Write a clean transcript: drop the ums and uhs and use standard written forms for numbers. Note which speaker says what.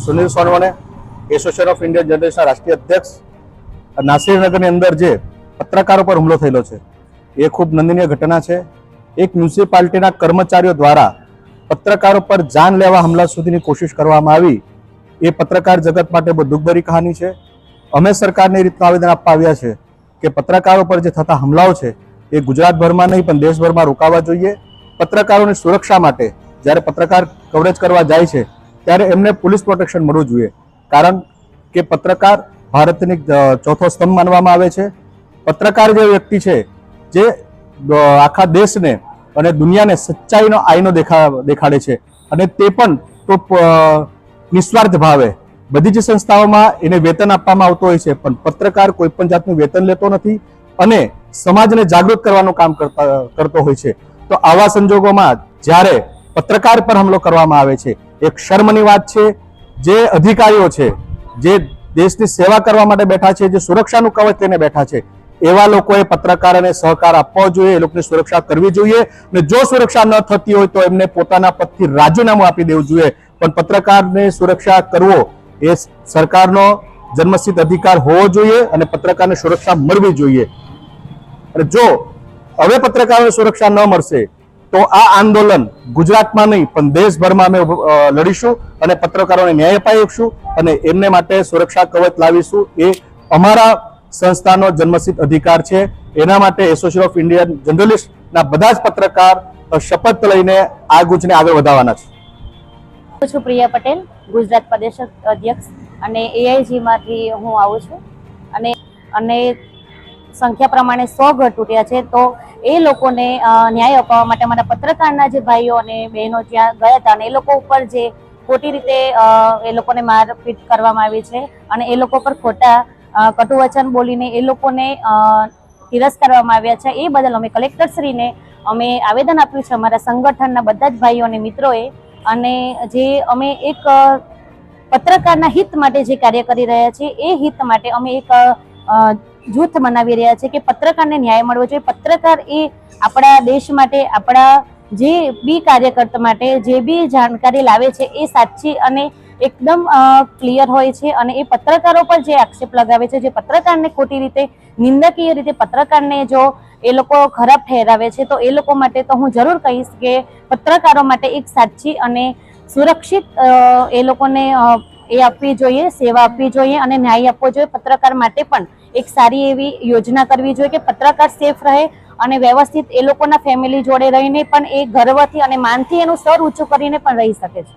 Speaker 1: Sunil સોનવણે association of Indian જર્નલિસ્ટના રાષ્ટ્રીય અધ્યક્ષ નાસિરનગરની અંદર જે પત્રકારો પર હુમલો થયેલો છે એ ખૂબ નિંદનીય ઘટના છે। એક મ્યુનિસિપાલિટીના કર્મચારીઓ દ્વારા પત્રકારો પર જાન લેવા હુમલા સુધીની કોશિશ કરવામાં આવી એ પત્રકાર જગત માટે બહુ દુઃખભરી કહાની છે। અમે સરકારને એ રીતનું આવેદન આપવા આવ્યા છે કે પત્રકારો પર જે થતા હુમલાઓ છે એ ગુજરાતભરમાં નહીં પણ દેશભરમાં રોકાવા જોઈએ। પત્રકારોની સુરક્ષા માટે જ્યારે પત્રકાર કવરેજ કરવા જાય છે ત્યારે એમને પોલીસ પ્રોટેક્શન મળવું જોઈએ, કારણ કે પત્રકાર ભારતની ચોથો સ્તંભ માનવામાં આવે છે। પત્રકાર જે વ્યક્તિ છે જે આખા દેશને અને દુનિયાને સચ્ચાઈનો આઈનો દેખાડે છે અને તે પણ તો નિસ્વાર્થ ભાવે બધી જ સંસ્થાઓમાં એને વેતન આપવામાં આવતું હોય છે, પણ પત્રકાર કોઈ પણ જાતનું વેતન લેતો નથી અને સમાજને જાગૃત કરવાનું કામ કરતો હોય છે। તો આવા સંજોગોમાં જ્યારે પત્રકાર પર હુમલો કરવામાં આવે છે એક શર્મની વાત છે। જે અધિકારીઓ છે જે દેશની સેવા કરવા માટે બેઠા છે, જે સુરક્ષાનું કવચ લઈને બેઠા છે, એવા લોકોએ પત્રકારોને સહકાર આપવો જોઈએ, એ લોકોની સુરક્ષા કરવી જોઈએ અને જો સુરક્ષા ન થતી હોય તો એમને પોતાના પદથી રાજીનામું આપી દેવું જોઈએ। પણ પત્રકારની સુરક્ષા કરવો એ સરકારનો જન્મસિદ્ધ અધિકાર હોવો જોઈએ અને પત્રકારને સુરક્ષા મળવી જોઈએ। અને જો હવે પત્રકારોને સુરક્ષા ન મળશે તો આ આંદોલન ગુજરાતમાં નહીં પણ દેશભરમાં અમે લડીશું અને પત્રકારોને ન્યાય અપાવીશું અને એમને માટે સુરક્ષા કવચ લાવીશું। એ અમારા સંસ્થાનો જન્મસિદ્ધ અધિકાર છે। એના માટે એસોસિએશન ઓફ ઇન્ડિયન જર્નલિસ્ટના બધા જ પત્રકાર શપથ લઈને આ ગુંજને આગળ વધારવાના છે।
Speaker 2: હું છું પ્રિયા પટેલ, ગુજરાત પ્રદેશ અધ્યક્ષ અને એઆઈજી માંથી હું આવું છું અને સંખ્યા પ્રમાણે 100 ઘર તૂટ્યા છે। તો એ લોકોને ન્યાય અપાવવા માટે અમારા પત્રકારના જે ભાઈઓ અને બહેનો ત્યાં ગયા હતા અને એ લોકો ઉપર જે ખોટી રીતે એ લોકોને મારપીટ કરવામાં આવી છે અને એ લોકો પર ખોટા કટુ વચન બોલીને એ લોકોને તિરસ્કારવામાં આવ્યા છે, એ બદલ અમે કલેક્ટરશ્રીને અમે આવેદન આપ્યું છે અમારા સંગઠનના બધા જ ભાઈઓ અને મિત્રોએ। અને જે અમે એક પત્રકારના હિત માટે જે કાર્ય કરી રહ્યા છીએ એ હિત માટે અમે એક જૂથ બનાવી રહ્યા છે કે પત્રકારને ન્યાય મળવો જોઈએ। પત્રકાર એ આપણા દેશ માટે, આપણા જે બી કાર્યકર્તા માટે જે બી જાણકારી લાવે છે એ સાચી અને એકદમ ક્લિયર હોય છે અને એ પત્રકારો પર જે આક્ષેપ લગાવે છે, જે પત્રકારને ખોટી રીતે નિંદકીય રીતે પત્રકારને જો એ લોકો ખરાબ ઠેરાવે છે તો એ લોકો માટે તો હું જરૂર કહીશ કે પત્રકારો માટે એક સાચી અને સુરક્ષિત એ લોકોને એ આપવી જોઈએ, સેવા આપવી જોઈએ અને ન્યાય આપવો જોઈએ। પત્રકાર માટે પણ એક સારી એવી યોજના કરવી જોઈએ કે પત્રકાર સેફ રહે અને વ્યવસ્થિત એ લોકોના ફેમિલી જોડે રહીને પણ એ ગર્વથી અને માનથી એનું સ્તર ઊંચું કરીને પણ રહી શકે છે।